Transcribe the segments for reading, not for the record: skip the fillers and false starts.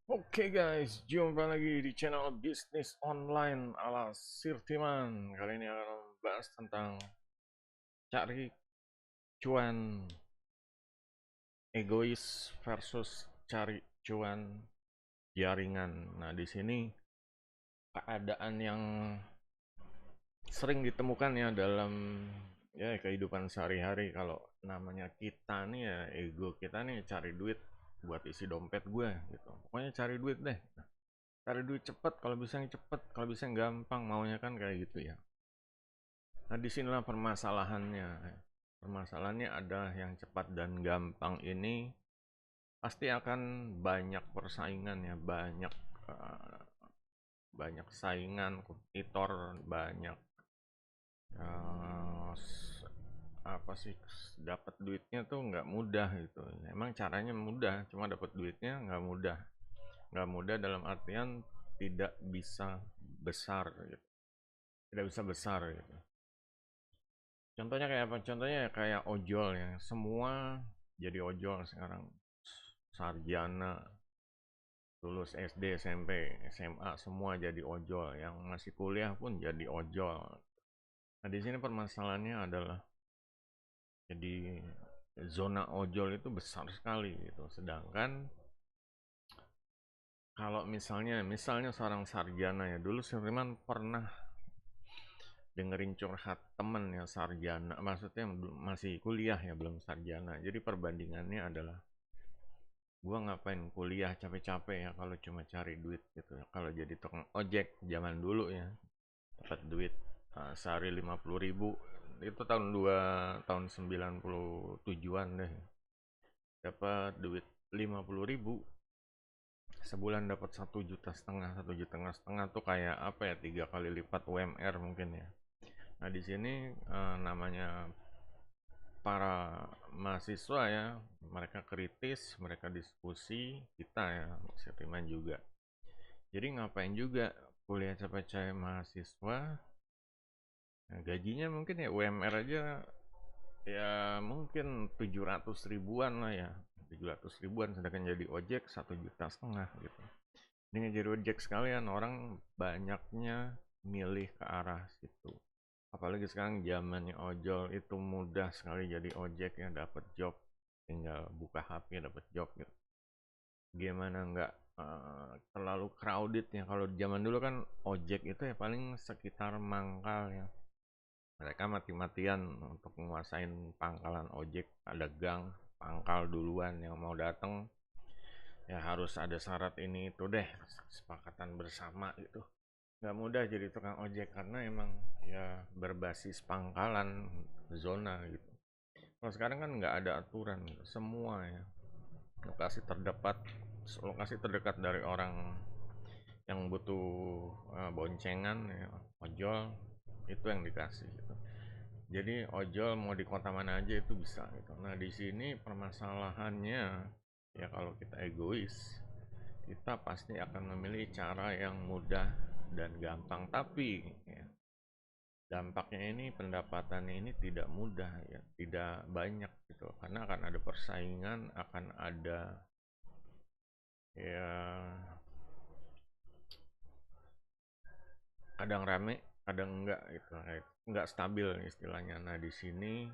Oke guys, jumpa lagi di channel bisnis online ala Sirtiman. Kali ini akan membahas tentang cari cuan egois versus cari cuan jaringan. Nah, di sini keadaan yang sering ditemukan ya dalam kehidupan sehari-hari. Kalau namanya kita nih ya, ego kita nih cari duit buat isi dompet gue gitu. Pokoknya cari duit deh. Cari duit cepet, kalau bisa yang cepet, kalau bisa yang gampang, maunya kan kayak gitu ya. Nah, disinilah permasalahannya. Permasalahannya adalah yang cepat dan gampang ini pasti akan banyak persaingan ya, eh, banyak saingan, kompetitor, banyak eh, apa sih, dapat duitnya tuh nggak mudah gitu. Emang caranya mudah, cuma dapat duitnya nggak mudah. Nggak mudah dalam artian tidak bisa besar gitu. Tidak bisa besar gitu. Contohnya kayak apa? Contohnya kayak ojol ya. Semua jadi ojol sekarang. Sarjana, lulus SD, SMP, SMA, semua jadi ojol. Yang masih kuliah pun jadi ojol. Nah, di sini permasalahannya adalah jadi zona ojol itu besar sekali gitu. Sedangkan kalau misalnya seorang sarjana ya, dulu Siriman pernah dengerin curhat temen ya sarjana, maksudnya masih kuliah ya, belum sarjana. Jadi perbandingannya adalah gua ngapain kuliah capek-capek ya kalau cuma cari duit gitu ya. Kalau jadi tukang ojek zaman dulu ya, dapat duit sehari 50.000, itu tahun 97-an deh, dapat duit 50.000 sebulan, dapat 1,5 juta. 1,5 juta tuh kayak apa ya, 3 kali lipat UMR mungkin ya. Nah, di sini namanya para mahasiswa ya, mereka kritis, mereka diskusi, kita ya sentimen juga. Jadi ngapain juga kuliah capek-capek mahasiswa, nah, gajinya mungkin ya UMR aja ya mungkin 700 ribuan lah ya, 700 ribuan, sedangkan jadi ojek 1,5 juta gitu. Ini jadi ojek sekalian, orang banyaknya milih ke arah situ. Apalagi sekarang zamannya ojol, itu mudah sekali jadi ojek ya, dapat job, tinggal buka HP dapat job gitu. Gimana nggak terlalu crowded ya. Kalau zaman dulu kan ojek itu ya paling sekitar mangkal ya, mereka mati-matian untuk menguasain pangkalan ojek. Ada gang pangkal duluan, yang mau datang ya harus ada syarat ini itu deh, kesepakatan bersama gitu. Nggak mudah jadi tukang ojek karena emang ya berbasis pangkalan, zona gitu. Kalau sekarang kan nggak ada aturan gitu. Semua ya lokasi terdekat, lokasi terdekat dari orang yang butuh boncengan ya, ojol, itu yang dikasih gitu. Jadi ojol mau di kota mana aja itu bisa gitu. Nah, di sini permasalahannya ya, kalau kita egois, kita pasti akan memilih cara yang mudah dan gampang, tapi ya, dampaknya ini, pendapatannya ini tidak mudah ya, tidak banyak gitu, karena akan ada persaingan, akan ada ya, kadang rame kadang enggak gitu, enggak stabil istilahnya. Nah, di sini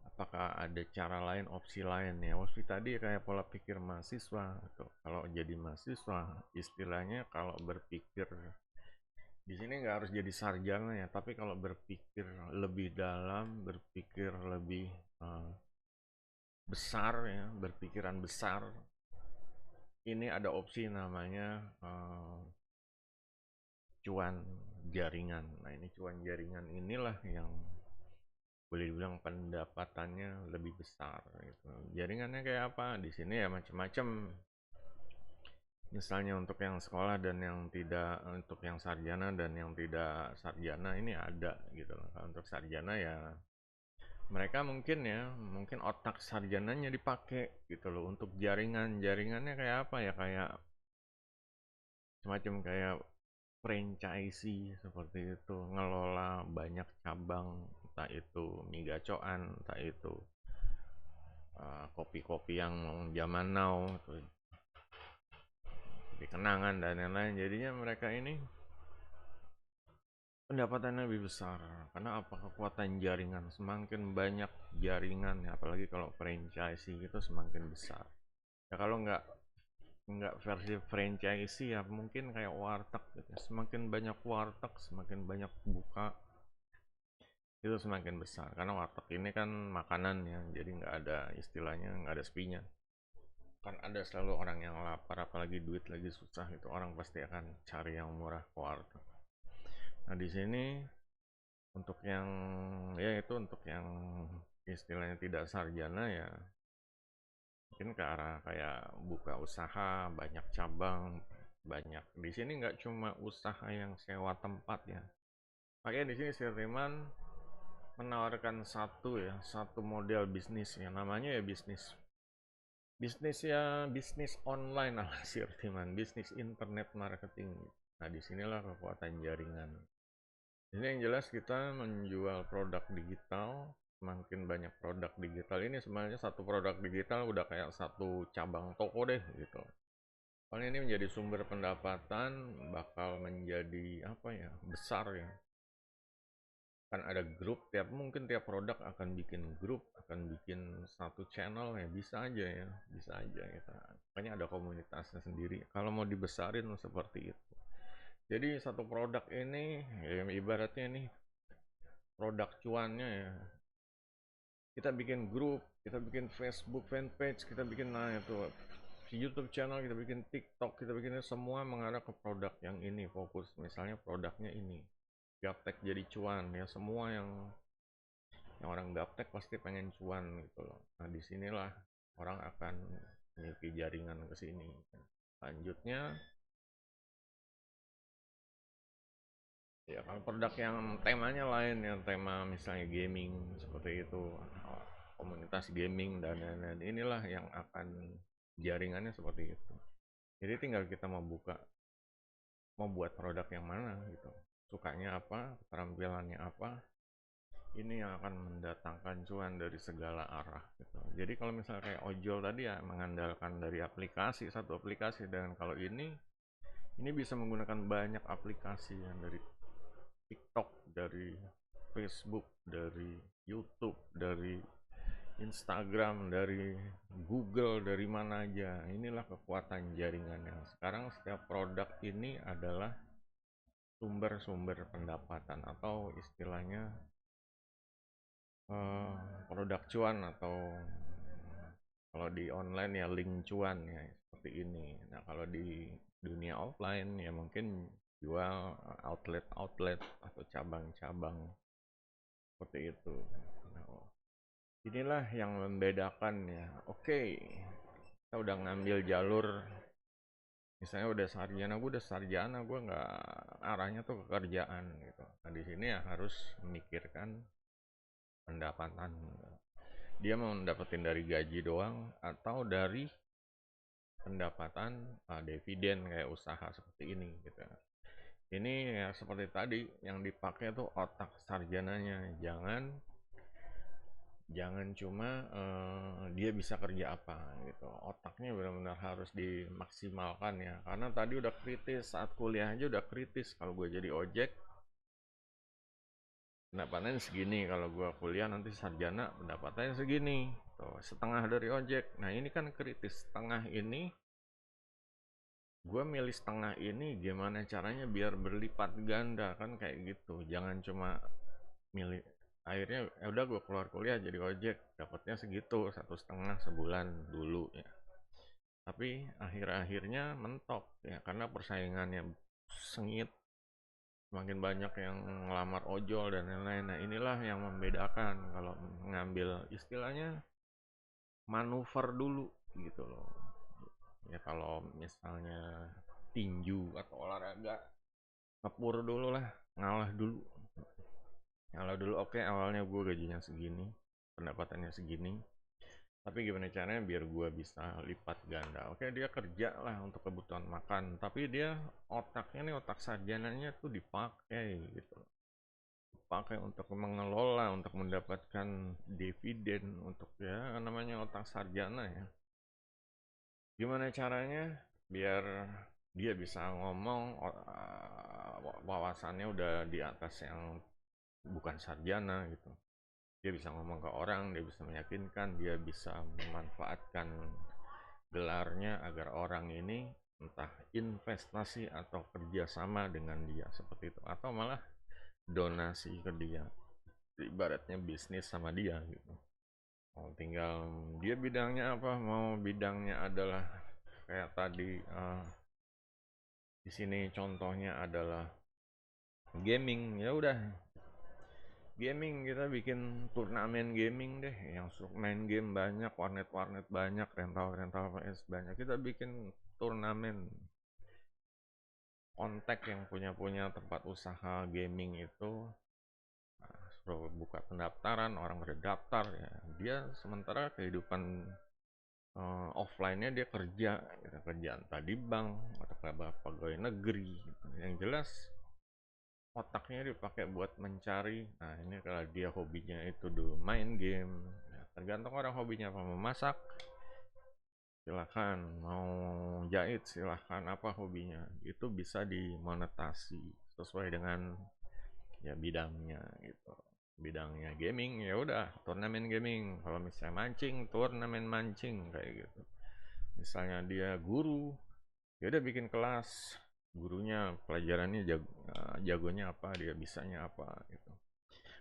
apakah ada cara lain, opsi lain ya? Opsi tadi kayak pola pikir mahasiswa gitu. Kalau jadi mahasiswa istilahnya, kalau berpikir di sini nggak harus jadi sarjana ya, tapi kalau berpikir lebih dalam, berpikir lebih uh, besar ya, berpikiran besar, ini ada opsi namanya cuan jaringan. Nah, ini cuan jaringan inilah yang boleh dibilang pendapatannya lebih besar gitu. Jaringannya kayak apa? Di sini ya macam-macam. Misalnya untuk yang sekolah dan yang tidak, untuk yang sarjana dan yang tidak sarjana, ini ada gitu loh. Kalau untuk sarjana ya mereka mungkin ya, mungkin otak sarjananya dipakai gitu loh untuk jaringannya kayak apa ya, kayak semacam kayak franchisee seperti itu, ngelola banyak cabang, entah itu mie gacoan, entah itu kopi-kopi yang zaman now tuh. kenangan dan lain-lain. Jadinya mereka ini pendapatannya lebih besar. Karena apa? Kekuatan jaringan. Semakin banyak jaringan, ya, apalagi kalau franchise itu semakin besar. Ya kalau nggak versi franchise ya mungkin kayak warteg gitu. Semakin banyak warteg, semakin banyak buka, itu semakin besar. Karena warteg ini kan makanan ya, jadi nggak ada istilahnya, nggak ada sepinya. Kan ada selalu orang yang lapar, apalagi duit lagi susah, itu orang pasti akan cari yang murah ke warteg. Nah di sini untuk yang ya itu untuk yang istilahnya tidak sarjana ya mungkin ke arah kayak buka usaha banyak cabang, banyak di sini nggak cuma usaha yang sewa tempat ya. Makanya di sini Sirtiman menawarkan satu model bisnis ya, namanya ya bisnis online lah Sirtiman, bisnis internet marketing. Nah disinilah kekuatan jaringan. Ini yang jelas kita menjual produk digital. Semakin banyak produk digital ini, sebenarnya satu produk digital udah kayak satu cabang toko deh gitu. Soalnya ini menjadi sumber pendapatan, bakal menjadi apa ya, besar ya. Kan ada grup, mungkin tiap produk akan bikin grup, akan bikin satu channel ya, bisa aja ya, bisa aja kita. Makanya ada komunitasnya sendiri. Kalau mau dibesarin seperti itu. Jadi satu produk ini ya, ibaratnya nih produk cuannya ya. Kita bikin grup, kita bikin Facebook fanpage, kita bikin itu YouTube channel, kita bikin TikTok, kita bikin semua mengarah ke produk yang ini, fokus misalnya produknya ini. Gaptek jadi cuan ya, semua yang orang gaptek pasti pengen cuan gitu loh. Nah disinilah orang akan memiliki jaringan ke sini. Lanjutnya ya kalau produk yang temanya lain, yang tema misalnya gaming seperti itu, komunitas gaming dan lain-lain, inilah yang akan jaringannya seperti itu. Jadi tinggal kita mau buat produk yang mana gitu, sukanya apa, keterampilannya apa, ini yang akan mendatangkan cuan dari segala arah gitu. Jadi kalau misalnya kayak ojol tadi ya mengandalkan dari satu aplikasi, dan kalau ini bisa menggunakan banyak aplikasi yang dari TikTok, dari Facebook, dari YouTube, dari Instagram, dari Google, dari mana aja. Inilah kekuatan jaringannya. Sekarang setiap produk ini adalah sumber-sumber pendapatan, atau istilahnya produk cuan, atau kalau di online ya link cuan ya, seperti ini. Nah kalau di dunia offline ya mungkin jual outlet-outlet atau cabang-cabang seperti itu. Nah, inilah yang membedakan ya. Oke, kita udah ngambil jalur, misalnya udah sarjana, gue nggak arahnya tuh ke kerjaan gitu. Nah di sini ya harus memikirkan pendapatan. Dia mau mendapatkan dari gaji doang atau dari pendapatan dividen kayak usaha seperti ini gitu. Ini ya seperti tadi yang dipakai tuh otak sarjananya. Jangan cuma dia bisa kerja apa gitu, otaknya benar-benar harus dimaksimalkan ya. Karena tadi udah kritis, saat kuliah aja udah kritis, kalau gue jadi ojek pendapatannya segini, kalau gue kuliah nanti sarjana pendapatannya segini tuh, setengah dari ojek. Nah ini kan kritis, setengah ini gue milih setengah ini gimana caranya biar berlipat ganda, kan kayak gitu. Jangan cuma milih, akhirnya ya udah gue keluar kuliah jadi ojek dapatnya segitu, 1,5 sebulan dulu ya, tapi akhir-akhirnya mentok ya karena persaingannya sengit, semakin banyak yang ngelamar ojol dan lain-lain. Nah inilah yang membedakan, kalau ngambil istilahnya manuver dulu gitu loh ya. Kalau misalnya tinju atau olahraga, ngepur dulu lah, ngalah dulu. Oke, awalnya gue gajinya segini, pendapatannya segini, tapi gimana caranya biar gue bisa lipat ganda. Oke, dia kerja lah untuk kebutuhan makan, tapi dia otaknya nih, otak sarjananya tuh dipakai gitu, dipakai untuk mengelola, untuk mendapatkan dividen, untuk ya namanya otak sarjana ya. Gimana caranya biar dia bisa ngomong, wawasannya udah di atas yang bukan sarjana gitu. Dia bisa ngomong ke orang, dia bisa meyakinkan, dia bisa memanfaatkan gelarnya agar orang ini entah investasi atau kerjasama dengan dia seperti itu, atau malah donasi ke dia, ibaratnya bisnis sama dia gitu. Tinggal dia bidangnya apa, mau bidangnya adalah kayak tadi, di sini contohnya adalah gaming, ya udah gaming, kita bikin turnamen gaming deh, yang main game banyak, warnet banyak, rental PS banyak, kita bikin turnamen. Kontak yang punya tempat usaha gaming itu, suruh buka pendaftaran, orang berdaftar ya, dia sementara kehidupan offline-nya dia kerja gitu, kerja entah di bank atau pegawai negeri gitu. Yang jelas otaknya dipakai buat mencari. Nah ini kalau dia hobinya itu dulu main game, ya, tergantung orang hobinya apa, memasak silahkan, mau jahit silahkan, apa hobinya itu bisa dimonetasi sesuai dengan ya bidangnya gitu. Bidangnya gaming, ya udah turnamen gaming. Kalau misalnya mancing, turnamen mancing kayak gitu. Misalnya dia guru, ya udah bikin kelas, gurunya pelajarannya jagonya apa, dia bisanya apa gitu.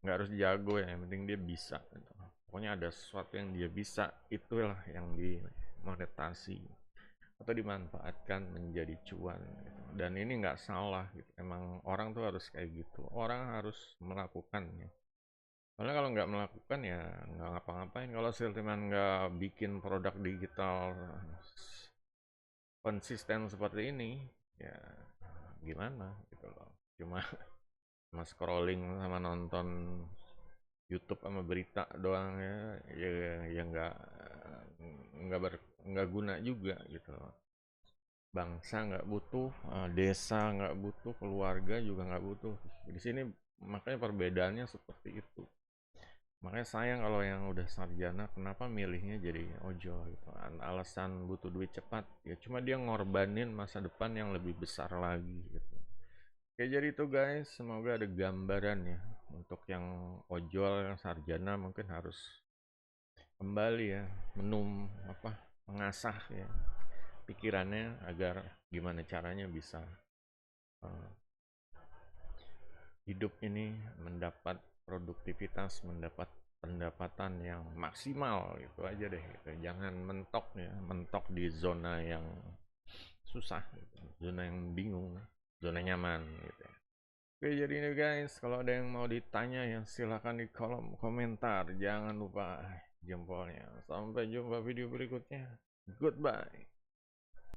Nggak harus jago ya, yang penting dia bisa gitu. Pokoknya ada sesuatu yang dia bisa, itulah yang dimonetasi atau dimanfaatkan menjadi cuan gitu. Dan ini nggak salah gitu, emang orang tuh harus kayak gitu, orang harus melakukannya. Soalnya kalau nggak melakukan ya nggak ngapa-ngapain. Kalau Siltiman nggak bikin produk digital konsisten seperti ini, ya gimana gitu loh. Cuma cuma scrolling sama nonton YouTube sama berita doang ya, ya nggak guna juga gitu loh. Bangsa nggak butuh, desa nggak butuh, keluarga juga nggak butuh. Di sini makanya perbedaannya seperti itu. Makanya sayang kalau yang udah sarjana kenapa milihnya jadi ojol gitu. Alasan butuh duit cepat, ya cuma dia ngorbanin masa depan yang lebih besar lagi gitu. Oke, jadi itu guys, semoga ada gambaran ya untuk yang ojol, yang sarjana mungkin harus kembali ya mengasah ya pikirannya agar gimana caranya bisa uh, hidup ini mendapat produktivitas, mendapat pendapatan yang maksimal, itu aja deh gitu. Jangan mentok di zona yang susah gitu. Zona yang bingung, zona nyaman gitu ya. Oke, jadi ini guys, kalau ada yang mau ditanya ya silahkan di kolom komentar, jangan lupa jempolnya. Sampai jumpa video berikutnya, goodbye.